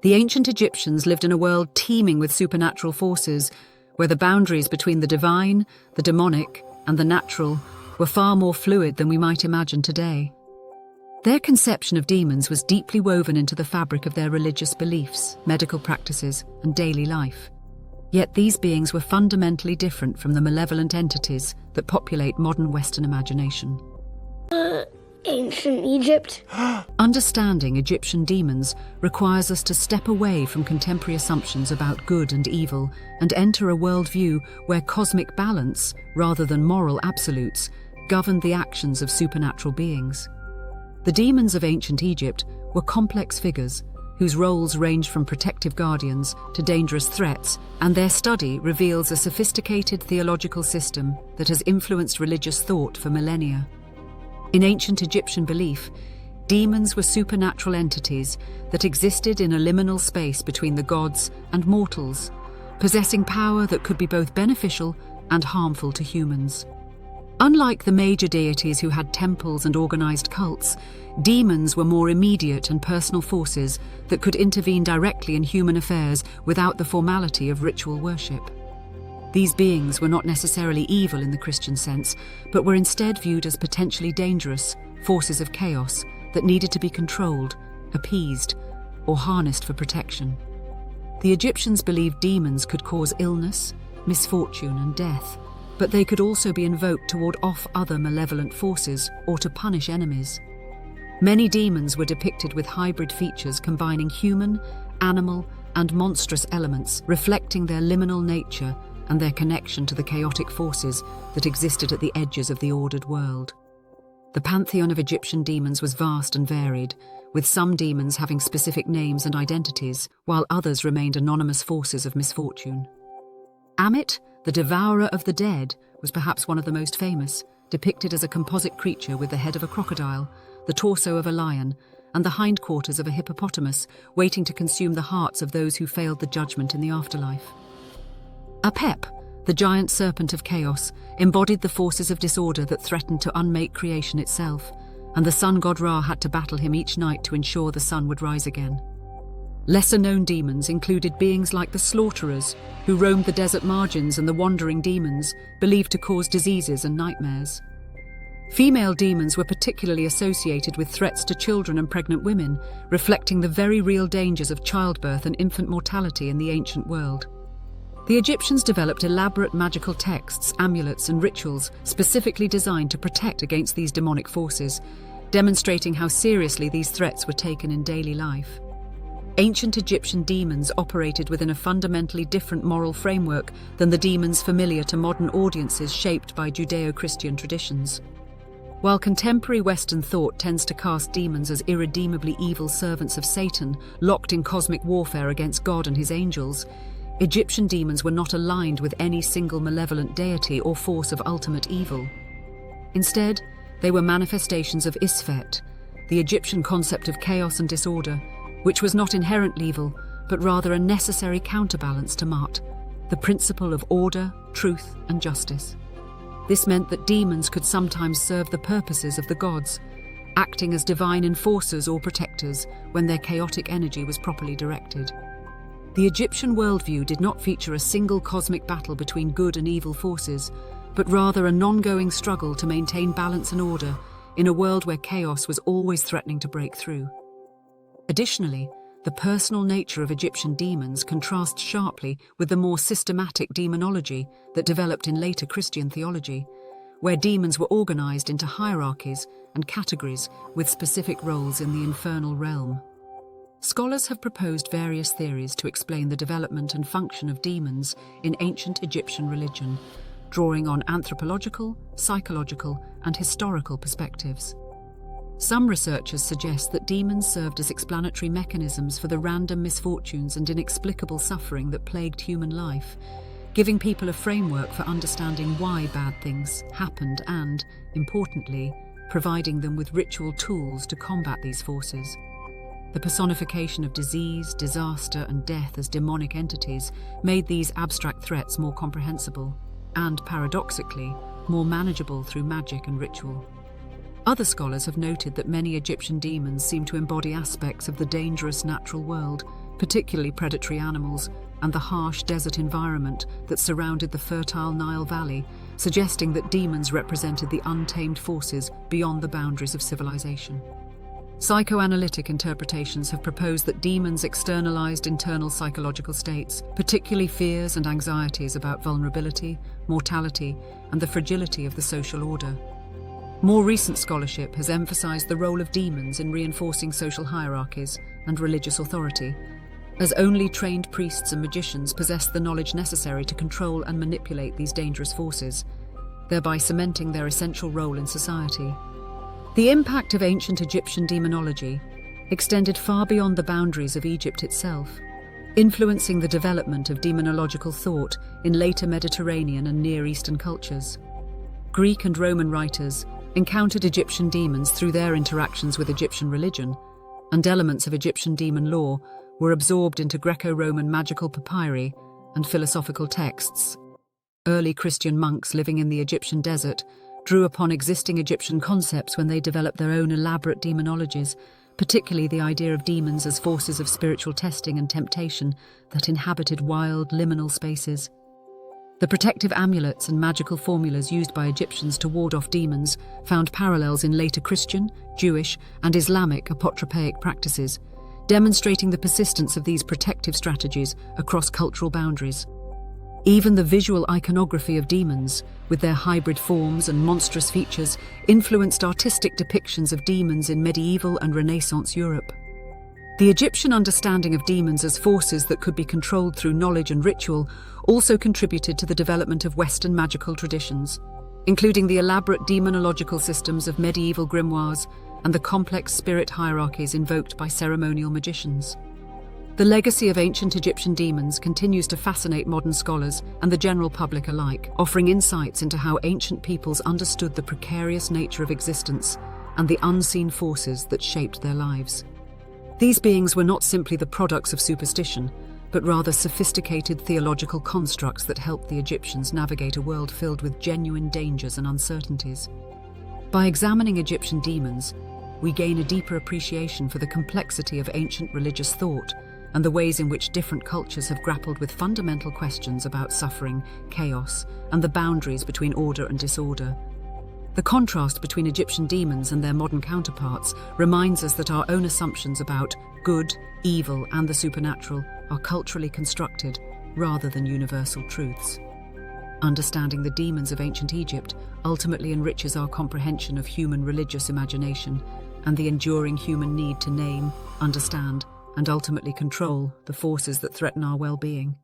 The ancient Egyptians lived in a world teeming with supernatural forces, where the boundaries between the divine, the demonic, and the natural were far more fluid than we might imagine today. Their conception of demons was deeply woven into the fabric of their religious beliefs, medical practices, and daily life. Yet these beings were fundamentally different from the malevolent entities that populate modern Western imagination. Ancient Egypt. Understanding Egyptian demons requires us to step away from contemporary assumptions about good and evil and enter a worldview where cosmic balance, rather than moral absolutes, governed the actions of supernatural beings. The demons of ancient Egypt were complex figures whose roles ranged from protective guardians to dangerous threats, and their study reveals a sophisticated theological system that has influenced religious thought for millennia. In ancient Egyptian belief, demons were supernatural entities that existed in a liminal space between the gods and mortals, possessing power that could be both beneficial and harmful to humans. Unlike the major deities who had temples and organized cults, demons were more immediate and personal forces that could intervene directly in human affairs without the formality of ritual worship. These beings were not necessarily evil in the Christian sense, but were instead viewed as potentially dangerous forces of chaos that needed to be controlled, appeased, or harnessed for protection. The Egyptians believed demons could cause illness, misfortune, and death, but they could also be invoked to ward off other malevolent forces or to punish enemies. Many demons were depicted with hybrid features combining human, animal, and monstrous elements, reflecting their liminal nature and their connection to the chaotic forces that existed at the edges of the ordered world. The pantheon of Egyptian demons was vast and varied, with some demons having specific names and identities, while others remained anonymous forces of misfortune. Ammit, the devourer of the dead, was perhaps one of the most famous, depicted as a composite creature with the head of a crocodile, the torso of a lion, and the hindquarters of a hippopotamus, waiting to consume the hearts of those who failed the judgment in the afterlife. Apep, the giant serpent of chaos, embodied the forces of disorder that threatened to unmake creation itself, and the sun god Ra had to battle him each night to ensure the sun would rise again. Lesser-known demons included beings like the slaughterers, who roamed the desert margins, and the wandering demons, believed to cause diseases and nightmares. Female demons were particularly associated with threats to children and pregnant women, reflecting the very real dangers of childbirth and infant mortality in the ancient world. The Egyptians developed elaborate magical texts, amulets, and rituals specifically designed to protect against these demonic forces, demonstrating how seriously these threats were taken in daily life. Ancient Egyptian demons operated within a fundamentally different moral framework than the demons familiar to modern audiences shaped by Judeo-Christian traditions. While contemporary Western thought tends to cast demons as irredeemably evil servants of Satan, locked in cosmic warfare against God and his angels, Egyptian demons were not aligned with any single malevolent deity or force of ultimate evil. Instead, they were manifestations of Isfet, the Egyptian concept of chaos and disorder, which was not inherently evil, but rather a necessary counterbalance to Ma'at, the principle of order, truth, and justice. This meant that demons could sometimes serve the purposes of the gods, acting as divine enforcers or protectors when their chaotic energy was properly directed. The Egyptian worldview did not feature a single cosmic battle between good and evil forces, but rather an ongoing struggle to maintain balance and order in a world where chaos was always threatening to break through. Additionally, the personal nature of Egyptian demons contrasts sharply with the more systematic demonology that developed in later Christian theology, where demons were organized into hierarchies and categories with specific roles in the infernal realm. Scholars have proposed various theories to explain the development and function of demons in ancient Egyptian religion, drawing on anthropological, psychological, and historical perspectives. Some researchers suggest that demons served as explanatory mechanisms for the random misfortunes and inexplicable suffering that plagued human life, giving people a framework for understanding why bad things happened and, importantly, providing them with ritual tools to combat these forces. The personification of disease, disaster, and death as demonic entities made these abstract threats more comprehensible and, paradoxically, more manageable through magic and ritual. Other scholars have noted that many Egyptian demons seem to embody aspects of the dangerous natural world, particularly predatory animals, and the harsh desert environment that surrounded the fertile Nile Valley, suggesting that demons represented the untamed forces beyond the boundaries of civilization. Psychoanalytic interpretations have proposed that demons externalized internal psychological states, particularly fears and anxieties about vulnerability, mortality, and the fragility of the social order. More recent scholarship has emphasized the role of demons in reinforcing social hierarchies and religious authority, as only trained priests and magicians possess the knowledge necessary to control and manipulate these dangerous forces, thereby cementing their essential role in society. The impact of ancient Egyptian demonology extended far beyond the boundaries of Egypt itself, influencing the development of demonological thought in later Mediterranean and Near Eastern cultures. Greek and Roman writers encountered Egyptian demons through their interactions with Egyptian religion, and elements of Egyptian demon lore were absorbed into Greco-Roman magical papyri and philosophical texts. Early Christian monks living in the Egyptian desert drew upon existing Egyptian concepts when they developed their own elaborate demonologies, particularly the idea of demons as forces of spiritual testing and temptation that inhabited wild, liminal spaces. The protective amulets and magical formulas used by Egyptians to ward off demons found parallels in later Christian, Jewish, and Islamic apotropaic practices, demonstrating the persistence of these protective strategies across cultural boundaries. Even the visual iconography of demons, with their hybrid forms and monstrous features, influenced artistic depictions of demons in medieval and Renaissance Europe. The Egyptian understanding of demons as forces that could be controlled through knowledge and ritual also contributed to the development of Western magical traditions, including the elaborate demonological systems of medieval grimoires and the complex spirit hierarchies invoked by ceremonial magicians. The legacy of ancient Egyptian demons continues to fascinate modern scholars and the general public alike, offering insights into how ancient peoples understood the precarious nature of existence and the unseen forces that shaped their lives. These beings were not simply the products of superstition, but rather sophisticated theological constructs that helped the Egyptians navigate a world filled with genuine dangers and uncertainties. By examining Egyptian demons, we gain a deeper appreciation for the complexity of ancient religious thought and the ways in which different cultures have grappled with fundamental questions about suffering, chaos, and the boundaries between order and disorder. The contrast between Egyptian demons and their modern counterparts reminds us that our own assumptions about good, evil, and the supernatural are culturally constructed rather than universal truths. Understanding the demons of ancient Egypt ultimately enriches our comprehension of human religious imagination and the enduring human need to name, understand, and ultimately control the forces that threaten our well-being.